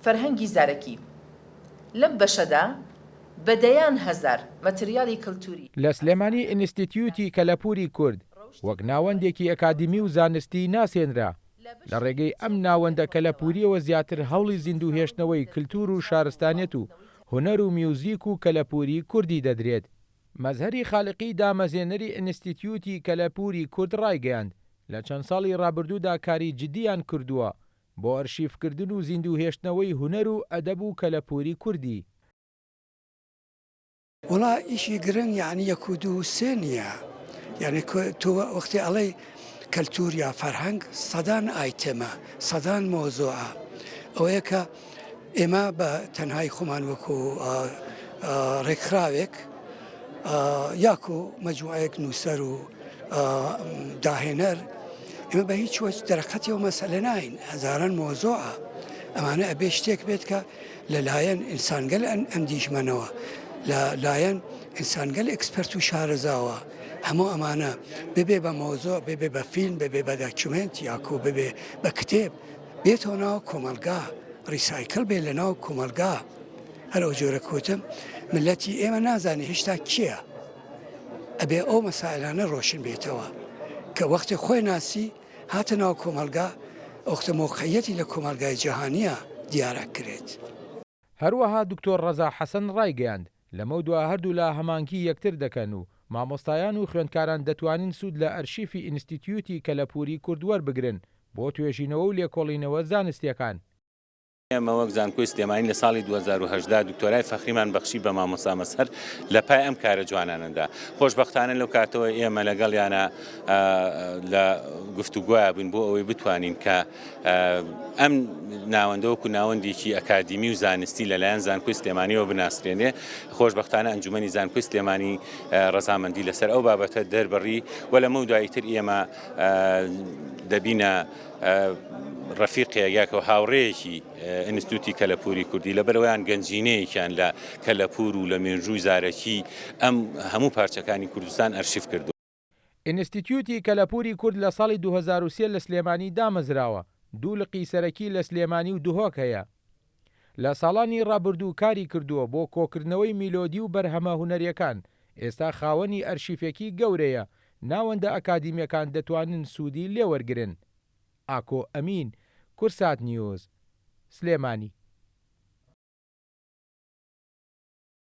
فەرهەنگی زارەکی. لەم بەشەدا بەدەیان هەزار مەتریالی کەلتوری لە سلێمانی ئینستیتیوتی کەلەپوری کورد وەک ناوەندێکی ئەکادمی و زانستی ناسێنرا. لە ڕێگەی ئەم ناوەندە کەلەپوریەوە زیاتر هەوڵی زیندوهێشتنەوەی کللتور و شارستانیەت و هونەر و میوزیک و کەلەپوری کوردی دەدرێت. مەزهەری خاڵقی دامەزێنەری ئینستیتیوتی کەلەپوری کورد ڕایگەیاند لە چەند ساڵی ڕابردوودا کاری جدیان کردووە بۆ ئەرشیفکردن و زیندوهێشتنەوەی هونەر و ئەدەب و کەلەپوری کوردی. وڵا ئیشی گرنگ یعنی یەک و دوو سێ نییە، یعنی تۆ وەختی ئەڵێ کەلتور یا فەرهەنگ سەدان ئایتەمە، سەدان مۆزوعە. ئەوەیە کە ئێمە بە تەنهای خۆمان وەکو ڕێکخراوێک یاکو مەجموعەیەک نووسەر و داهێنەر ئێمە بە هیچ وەج دەرەقەتەوە مەسەلە ناین، هەزاران مۆزوعە. ئەمانە ئەبێ شتێک بێت کە لەلایەن ئینسانگەل ئەندیشمەنەوە، لەلایەن ئینسانگەل ئەکسپەرت و شارەزاوە، هەموو ئەمانە ببێ بە مۆزۆع، ببێ بە فیلم، ببێ بە داکیومنت یاکو ببێ بە کتێب، بێتەوە ناو کۆمەلگا، ڕیسایکل بێ لە ناو کۆمەلگا. هەر ئەو جۆرە کوتم ملەتی ئێمە نازانێ هێشتا کییە، ئەبێ ئەو مەسائلانە ڕۆشن بێتەوە کە وەختی خۆی ناسی هاتە ناو کۆمەلگا، ئەوختە مۆقعیەتی لە کۆمەلگای جیهانیە دیارە کرێت. هەروەها دکتۆر ڕەزا حەسەن ڕایگەیاند لەمە دووە هەردوو لە هەمانکی یەکتر دەکەن و مامۆستایان و خوێندکاران دەتوانین سوود لە ئەرشیفی ئینستیتیوتی کەلەپوری کورد وەربگرن بۆ توێژینەوە و لێکۆڵینەوە زانستیەکان. ئێمە وەک زانکۆی سلێمانی لە ساڵی 2010 دکتۆرای فەخریمان بەخشی بە مامۆستا مەسهەر لە پای ئەم کارە جوانانەدا. خۆشبەختانە لەو کاتەوە ئێمە لەگەڵ یانە لە گفتوگوایە بووین بۆ ئەوەی بتوانین کە ئەم ناوەندەوەکو ناوەندێکی ئەکادمی و زانستی لەلایەن زانکۆی سلێمانیەوە بناسرێنێ. خۆشبەختانە ئەنجومەنی زانکۆی سلێمانی ڕەزامەندی لەسەر ئەو بابەتە دەربڕی و لەمە دواییتر ئێمە دەبینە ڕەفیقێ یاکە هاوڕێیەکی ئینستیتیوتی کەلەپوری کوردی لەبەرەوەیان گەنجینەیەکیان لە کەلەپور و لە مێژووی زارەکی ئەم هەموو پارچەکانی کوردستان ئەرشیف کردو. ئینستیتیوتی کەلەپوری کورد لە ساڵی 2003 لە سلێمانی دامەزراوە. دوو لقی سەرەکی لە سلێمانی و دوهۆک هەیە. لە ساڵانی ڕابردوو کاری کردووە بۆ کۆکردنەوەی میلۆدی و بەرهەمە هونەریەکان. ئێستا خاوەنی ئەرشیفێکی گەورەیە، ناوەندە ئەکادیمیەکان دەتوانن سوودی لێوەرگرن. ئاکۆ ئەمین، کورسات نیوز، سلێمانی.